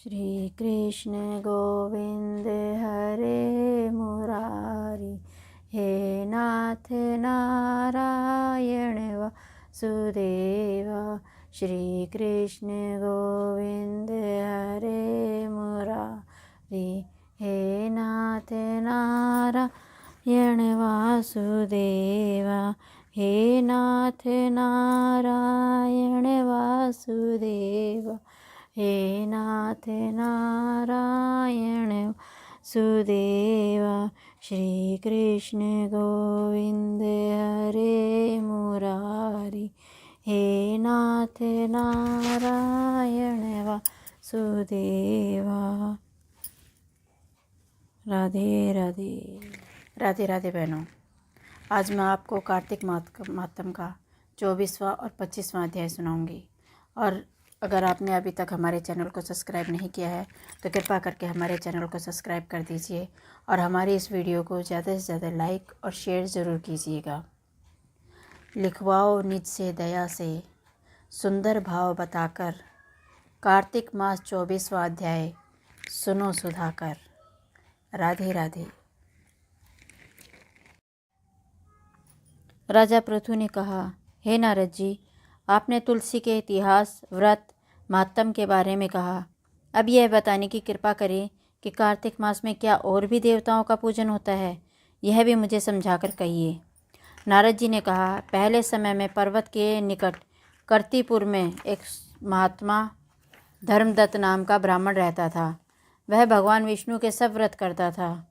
श्री कृष्ण गोविंद हरे मुरारी, हे नाथ नारायण वासुदेव। श्री कृष्ण गोविंद हरे मुरारी, हे नाथ नारायण वासुदेव। हे नाथ नारायण वासुदेव, हे नाथ नारायण वासुदेव। श्री कृष्ण गोविंद हरे मुरारी, हे नाथ नारायण वासुदेव। राधे राधे। राधे राधे बहनों, आज मैं आपको कार्तिक मातम का 24वां और 25वां अध्याय सुनाऊंगी। और अगर आपने अभी तक हमारे चैनल को सब्सक्राइब नहीं किया है तो कृपा करके हमारे चैनल को सब्सक्राइब कर दीजिए और हमारी इस वीडियो को ज़्यादा से ज़्यादा लाइक और शेयर ज़रूर कीजिएगा। लिखवाओ निज से दया से सुंदर भाव बताकर, कार्तिक मास 24वां अध्याय सुनो सुधाकर। राधे राधे। राजा पृथु ने कहा, हे नारद जी, आपने तुलसी के इतिहास, व्रत, महात्म के बारे में कहा। अब यह बताने की कृपा करें कि कार्तिक मास में क्या और भी देवताओं का पूजन होता है, यह भी मुझे समझाकर कहिए। नारद जी ने कहा, पहले समय में पर्वत के निकट कर्तिपुर में एक महात्मा धर्मदत्त नाम का ब्राह्मण रहता था। वह भगवान विष्णु के सब व्रत करता था।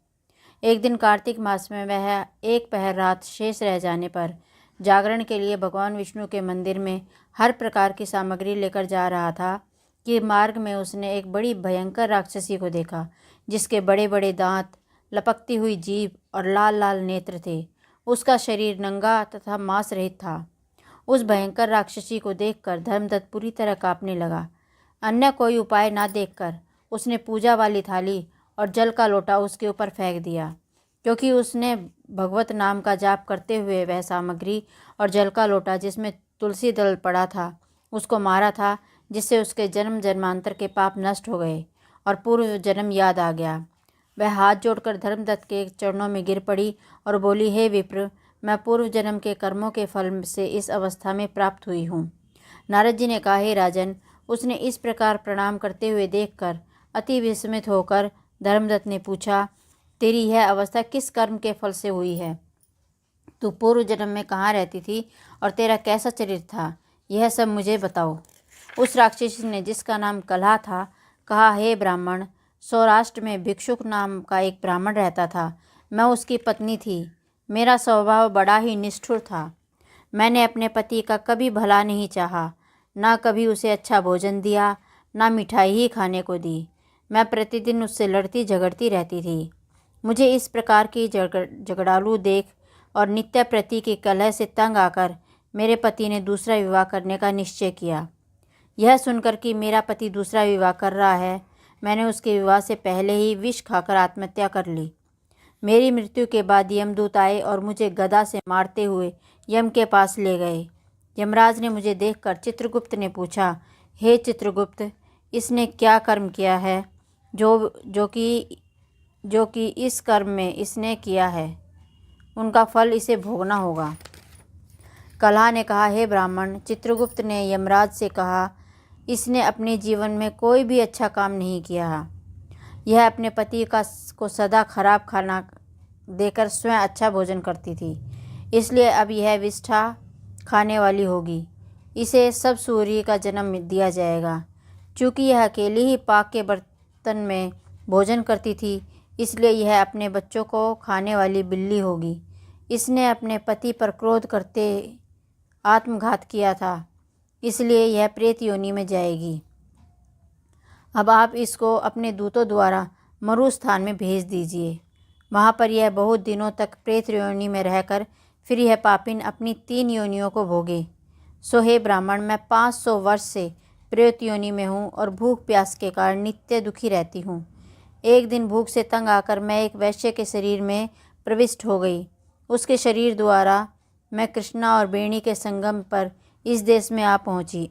एक दिन कार्तिक मास में वह एक पहर रात शेष रह जाने पर जागरण के लिए भगवान विष्णु के मंदिर में हर प्रकार की सामग्री लेकर जा रहा था कि मार्ग में उसने एक बड़ी भयंकर राक्षसी को देखा, जिसके बड़े बड़े दांत, लपकती हुई जीभ और लाल लाल नेत्र थे। उसका शरीर नंगा तथा मांस रहित था। उस भयंकर राक्षसी को देखकर धर्मदत्त पूरी तरह कांपने लगा। अन्य कोई उपाय ना देखकर उसने पूजा वाली थाली और जल का लोटा उसके ऊपर फेंक दिया, क्योंकि उसने भगवत नाम का जाप करते हुए वह सामग्री और जल का लोटा जिसमें तुलसी दल पड़ा था उसको मारा था, जिससे उसके जन्म जन्मांतर के पाप नष्ट हो गए और पूर्व जन्म याद आ गया। वह हाथ जोड़कर धर्मदत्त के चरणों में गिर पड़ी और बोली, हे विप्र, मैं पूर्व जन्म के कर्मों के फल से इस अवस्था में प्राप्त हुई हूँ। नारद जी ने कहा, हे राजन, उसने इस प्रकार प्रणाम करते हुए देखकर अति विस्मित होकर धर्मदत्त ने पूछा, तेरी यह अवस्था किस कर्म के फल से हुई है? तू पूर्व जन्म में कहाँ रहती थी और तेरा कैसा शरीर था, यह सब मुझे बताओ। उस राक्षसी ने, जिसका नाम कलहा था, कहा, हे ब्राह्मण, सौराष्ट्र में भिक्षुक नाम का एक ब्राह्मण रहता था। मैं उसकी पत्नी थी। मेरा स्वभाव बड़ा ही निष्ठुर था। मैंने अपने पति का कभी भला नहीं चाहा, ना कभी उसे अच्छा भोजन दिया, ना मिठाई ही खाने को दी। मैं प्रतिदिन उससे लड़ती झगड़ती रहती थी। मुझे इस प्रकार की झगड़ालू देख और नित्य प्रति की कलह से तंग आकर मेरे पति ने दूसरा विवाह करने का निश्चय किया। यह सुनकर कि मेरा पति दूसरा विवाह कर रहा है, मैंने उसके विवाह से पहले ही विष खाकर आत्महत्या कर ली। मेरी मृत्यु के बाद यमदूत आए और मुझे गदा से मारते हुए यम के पास ले गए। यमराज ने मुझे देखकर चित्रगुप्त ने पूछा, हे चित्रगुप्त, इसने क्या कर्म किया है जो कि इस कर्म में इसने किया है, उनका फल इसे भोगना होगा। कलहा ने कहा, हे ब्राह्मण, चित्रगुप्त ने यमराज से कहा, इसने अपने जीवन में कोई भी अच्छा काम नहीं किया। यह अपने पति को सदा खराब खाना देकर स्वयं अच्छा भोजन करती थी, इसलिए अब यह विष्ठा खाने वाली होगी। इसे सब सूर्य का जन्म दिया जाएगा। चूँकि यह अकेली ही पाक के बर्तन में भोजन करती थी, इसलिए यह अपने बच्चों को खाने वाली बिल्ली होगी। इसने अपने पति पर क्रोध करते आत्मघात किया था, इसलिए यह प्रेत योनि में जाएगी। अब आप इसको अपने दूतों द्वारा मरु स्थान में भेज दीजिए। वहाँ पर यह बहुत दिनों तक प्रेत योनि में रहकर फिर यह पापिन अपनी 3 योनियों को भोगे। सो हे ब्राह्मण, मैं 500 वर्ष से प्रेत योनि में हूँ और भूख प्यास के कारण नित्य दुखी रहती हूँ। एक दिन भूख से तंग आकर मैं एक वैश्य के शरीर में प्रविष्ट हो गई। उसके शरीर द्वारा मैं कृष्णा और बेणी के संगम पर इस देश में आ पहुँची।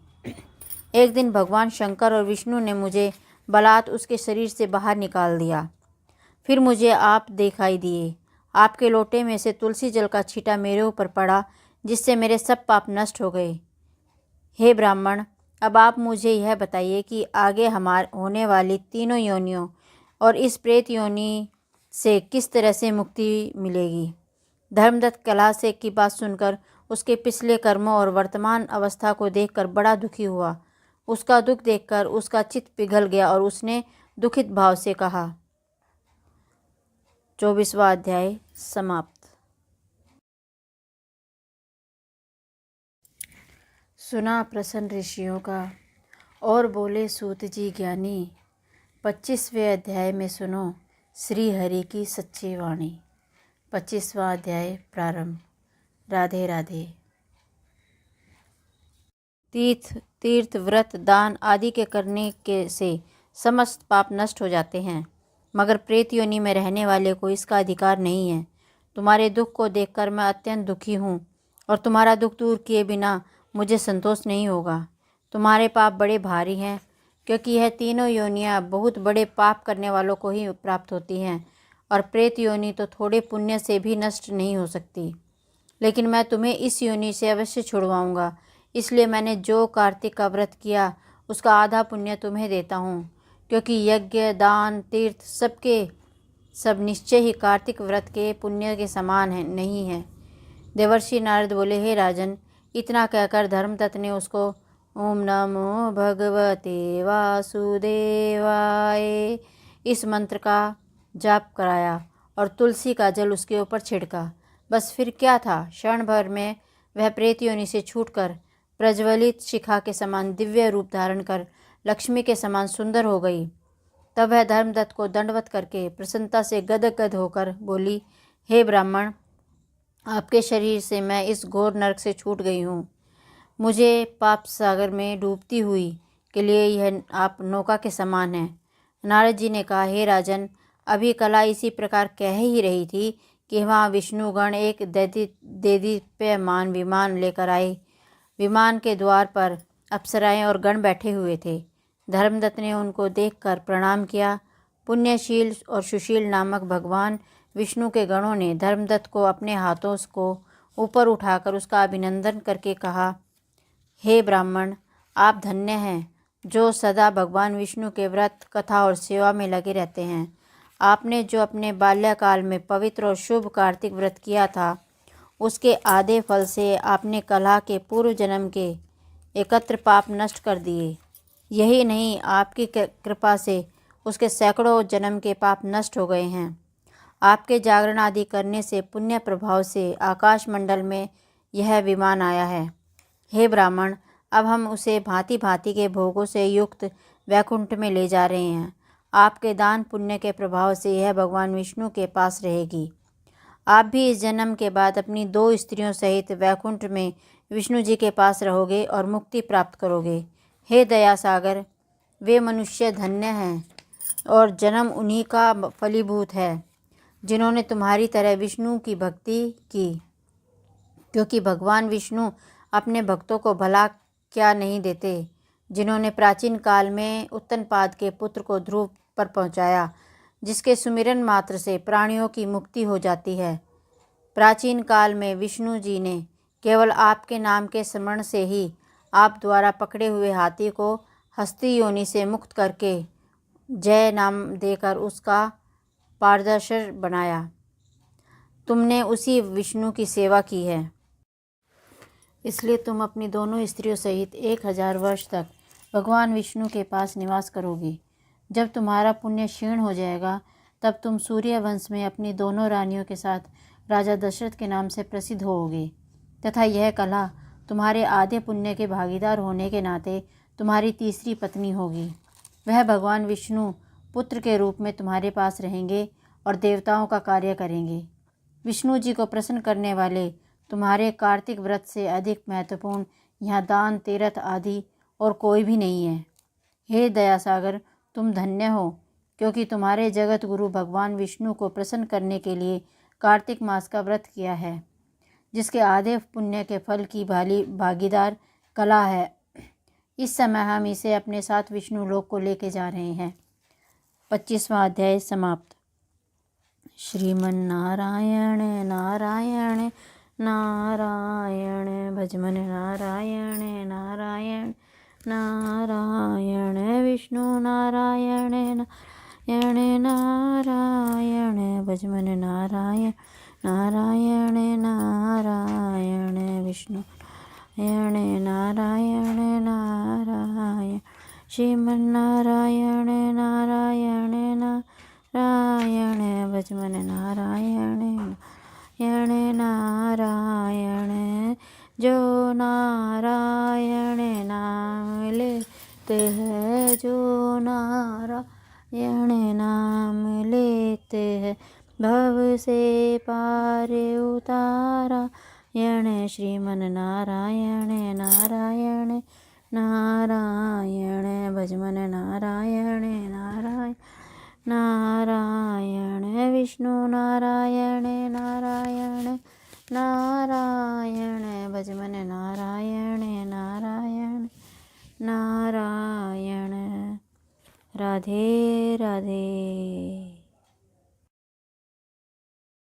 एक दिन भगवान शंकर और विष्णु ने मुझे बलात् उसके शरीर से बाहर निकाल दिया। फिर मुझे आप दिखाई दिए। आपके लोटे में से तुलसी जल का छींटा मेरे ऊपर पड़ा, जिससे मेरे सब पाप नष्ट हो गए। हे ब्राह्मण, अब आप मुझे यह बताइए कि आगे हमारे होने वाली तीनों योनियों और इस प्रेत योनि से किस तरह से मुक्ति मिलेगी। धर्मदत्त कलह से की बात सुनकर उसके पिछले कर्मों और वर्तमान अवस्था को देखकर बड़ा दुखी हुआ। उसका दुख देखकर उसका चित्त पिघल गया और उसने दुखित भाव से कहा। 24वां अध्याय समाप्त। सुना प्रसन्न ऋषियों का और बोले सूत जी ज्ञानी। 25वें अध्याय में सुनो श्री हरि की सच्ची वाणी। 25वां अध्याय प्रारंभ। राधे राधे। तीर्थ व्रत दान आदि के करने के से समस्त पाप नष्ट हो जाते हैं, मगर प्रेत योनि में रहने वाले को इसका अधिकार नहीं है। तुम्हारे दुख को देखकर मैं अत्यंत दुखी हूँ और तुम्हारा दुख दूर किए बिना मुझे संतोष नहीं होगा। तुम्हारे पाप बड़े भारी हैं, क्योंकि यह तीनों योनियाँ बहुत बड़े पाप करने वालों को ही प्राप्त होती हैं, और प्रेत योनि तो थोड़े पुण्य से भी नष्ट नहीं हो सकती। लेकिन मैं तुम्हें इस योनि से अवश्य छुड़वाऊँगा, इसलिए मैंने जो कार्तिक का व्रत किया उसका आधा पुण्य तुम्हें देता हूँ, क्योंकि यज्ञ दान तीर्थ सब निश्चय ही कार्तिक व्रत के पुण्य के समान है नहीं है। देवर्षि नारद बोले, हे राजन, इतना कहकर धर्मदत्त ने उसको ओम नमो भगवते वासुदेवाय इस मंत्र का जाप कराया और तुलसी का जल उसके ऊपर छिड़का। बस फिर क्या था, क्षण भर में वह प्रेत योनि से छूटकर प्रज्वलित शिखा के समान दिव्य रूप धारण कर लक्ष्मी के समान सुंदर हो गई। तब वह धर्मदत्त को दंडवत करके प्रसन्नता से गदगद होकर बोली, हे ब्राह्मण, आपके शरीर से मैं इस घोर नरक से छूट गई हूँ। मुझे पाप सागर में डूबती हुई के लिए यह आप नौका के समान हैं। नारद जी ने कहा, हे राजन, अभी कला इसी प्रकार कह ही रही थी कि वहाँ विष्णुगण एक देदीप्यमान विमान लेकर आए। विमान के द्वार पर अप्सराएं और गण बैठे हुए थे। धर्मदत्त ने उनको देखकर प्रणाम किया। पुण्यशील और सुशील नामक भगवान विष्णु के गणों ने धर्मदत्त को अपने हाथों को ऊपर उठाकर उसका अभिनंदन करके कहा, हे ब्राह्मण, आप धन्य हैं जो सदा भगवान विष्णु के व्रत कथा और सेवा में लगे रहते हैं। आपने जो अपने बाल्यकाल में पवित्र और शुभ कार्तिक व्रत किया था, उसके आधे फल से आपने कलह के पूर्व जन्म के एकत्र पाप नष्ट कर दिए। यही नहीं, आपकी कृपा से उसके सैकड़ों जन्म के पाप नष्ट हो गए हैं। आपके जागरण आदि करने से पुण्य प्रभाव से आकाश मंडल में यह विमान आया है। हे ब्राह्मण, अब हम उसे भांति भांति के भोगों से युक्त वैकुंठ में ले जा रहे हैं। आपके दान पुण्य के प्रभाव से यह भगवान विष्णु के पास रहेगी। आप भी इस जन्म के बाद अपनी 2 स्त्रियों सहित वैकुंठ में विष्णु जी के पास रहोगे और मुक्ति प्राप्त करोगे। हे दया सागर, वे मनुष्य धन्य हैं और जन्म उन्हीं का फलीभूत है जिन्होंने तुम्हारी तरह विष्णु की भक्ति की, क्योंकि भगवान विष्णु अपने भक्तों को भला क्या नहीं देते। जिन्होंने प्राचीन काल में उत्तनपाद के पुत्र को ध्रुव पर पहुंचाया, जिसके सुमिरन मात्र से प्राणियों की मुक्ति हो जाती है। प्राचीन काल में विष्णु जी ने केवल आपके नाम के स्मरण से ही आप द्वारा पकड़े हुए हाथी को हस्ती योनि से मुक्त करके जय नाम देकर उसका पारदर्शी बनाया। तुमने उसी विष्णु की सेवा की है, इसलिए तुम अपनी दोनों स्त्रियों सहित 1000 वर्ष तक भगवान विष्णु के पास निवास करोगी। जब तुम्हारा पुण्य क्षीण हो जाएगा, तब तुम सूर्य वंश में अपनी दोनों रानियों के साथ राजा दशरथ के नाम से प्रसिद्ध होोगे, तथा यह कला तुम्हारे आधे पुण्य के भागीदार होने के नाते तुम्हारी तीसरी पत्नी होगी। वह भगवान विष्णु पुत्र के रूप में तुम्हारे पास रहेंगे और देवताओं का कार्य करेंगे। विष्णु जी को प्रसन्न करने वाले तुम्हारे कार्तिक व्रत से अधिक महत्वपूर्ण यहाँ दान तीर्थ आदि और कोई भी नहीं है। हे दयासागर, तुम धन्य हो, क्योंकि तुम्हारे जगत गुरु भगवान विष्णु को प्रसन्न करने के लिए कार्तिक मास का व्रत किया है, जिसके आधे पुण्य के फल की भागीदार कला है। इस समय हम इसे अपने साथ विष्णु लोक को लेके जा रहे हैं। 25वां अध्याय समाप्त। श्रीमन नारायण नारायण नारायण भजमन नारायण नारायण नारायण विष्णु नारायण नारायण नारायण भजमन नारायण नारायण नारायण विष्णु नारायण नारायण नारायण श्रीमन नारायण नारायण नारायण भजमन नारायण नारायण नारायण जो नारायण नाम लेते हैं, जो नारायण नाम लेते हैं, भव से पार उतारा यण श्रीमन नारायण नारायण नारायण भजमन नारायण नारायण नारायण विष्णु नारायण नारायण नारायण भजमन नारायण नारायण नारायण। राधे राधे।